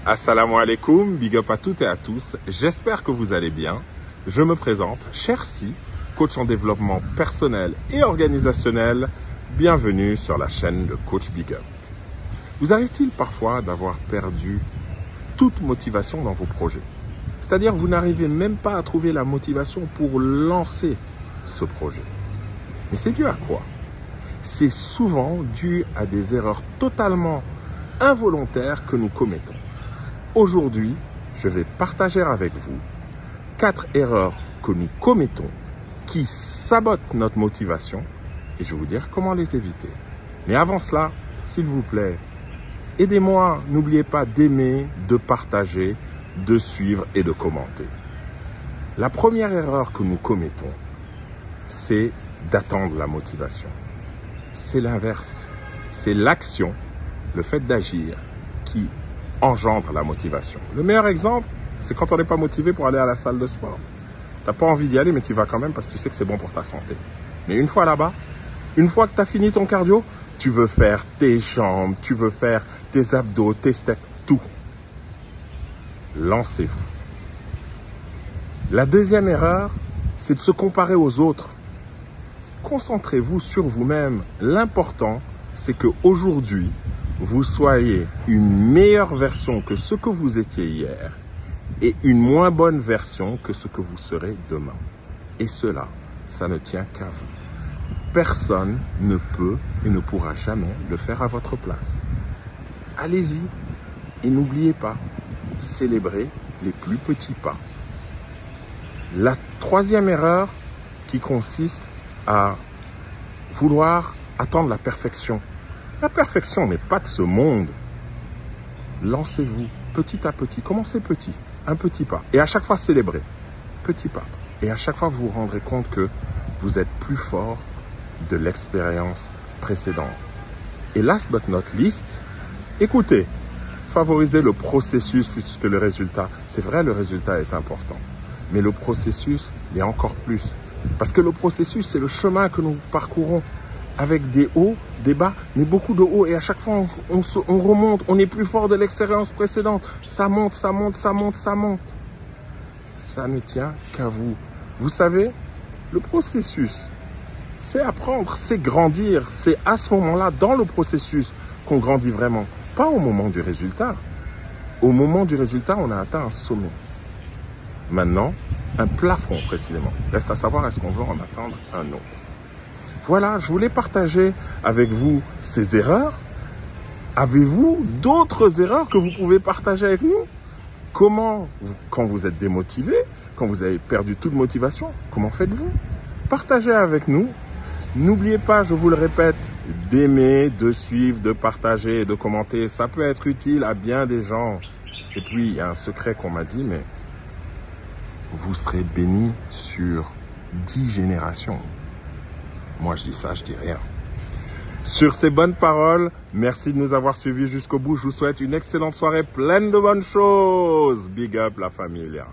Assalamu alaikum, big up à toutes et à tous, j'espère que vous allez bien. Je me présente, Chersi, coach en développement personnel et organisationnel. Bienvenue sur la chaîne de Coach Big Up. Vous arrive-t-il parfois d'avoir perdu toute motivation dans vos projets? C'est-à-dire vous n'arrivez même pas à trouver la motivation pour lancer ce projet. Mais c'est dû à quoi? C'est souvent dû à des erreurs totalement involontaires que nous commettons. Aujourd'hui, je vais partager avec vous 4 erreurs que nous commettons qui sabotent notre motivation et je vais vous dire comment les éviter. Mais avant cela, s'il vous plaît, aidez-moi, n'oubliez pas d'aimer, de partager, de suivre et de commenter. La première erreur que nous commettons, c'est d'attendre la motivation. C'est l'inverse. C'est l'action, le fait d'agir qui engendre la motivation. Le meilleur exemple, c'est quand on n'est pas motivé pour aller à la salle de sport. Tu n'as pas envie d'y aller, mais tu vas quand même parce que tu sais que c'est bon pour ta santé. Mais une fois là-bas, une fois que tu as fini ton cardio, tu veux faire tes jambes, tu veux faire tes abdos, tes steps, tout. Lancez-vous. La deuxième erreur, c'est de se comparer aux autres. Concentrez-vous sur vous-même. L'important, c'est qu'aujourd'hui, vous soyez une meilleure version que ce que vous étiez hier et une moins bonne version que ce que vous serez demain. Et cela, ça ne tient qu'à vous. Personne ne peut et ne pourra jamais le faire à votre place. Allez-y et n'oubliez pas, célébrez les plus petits pas. La troisième erreur qui consiste à vouloir attendre la perfection. La perfection n'est pas de ce monde. Lancez-vous petit à petit. Commencez petit, un petit pas. Et à chaque fois, célébrez. Petit pas. Et à chaque fois, vous vous rendrez compte que vous êtes plus fort de l'expérience précédente. Et last but not least, écoutez, favorisez le processus plus que le résultat. C'est vrai, le résultat est important. Mais le processus est encore plus. Parce que le processus, c'est le chemin que nous parcourons avec des hauts, des bas, mais beaucoup de hauts. Et à chaque fois, on remonte, on est plus fort de l'expérience précédente. Ça monte, ça monte, ça monte, ça monte. Ça ne tient qu'à vous. Vous savez, le processus, c'est apprendre, c'est grandir. C'est à ce moment-là, dans le processus, qu'on grandit vraiment. Pas au moment du résultat. Au moment du résultat, on a atteint un sommet. Maintenant, un plafond précisément. Reste à savoir, est-ce qu'on veut en atteindre un autre? Voilà, je voulais partager avec vous ces erreurs. Avez-vous d'autres erreurs que vous pouvez partager avec nous? Comment, quand vous êtes démotivé, quand vous avez perdu toute motivation, comment faites-vous? Partagez avec nous. N'oubliez pas, je vous le répète, d'aimer, de suivre, de partager et de commenter. Ça peut être utile à bien des gens. Et puis, il y a un secret qu'on m'a dit, mais vous serez bénis sur 10 générations. Moi, je dis ça, je dis rien. Sur ces bonnes paroles, merci de nous avoir suivis jusqu'au bout. Je vous souhaite une excellente soirée pleine de bonnes choses. Big up la familia.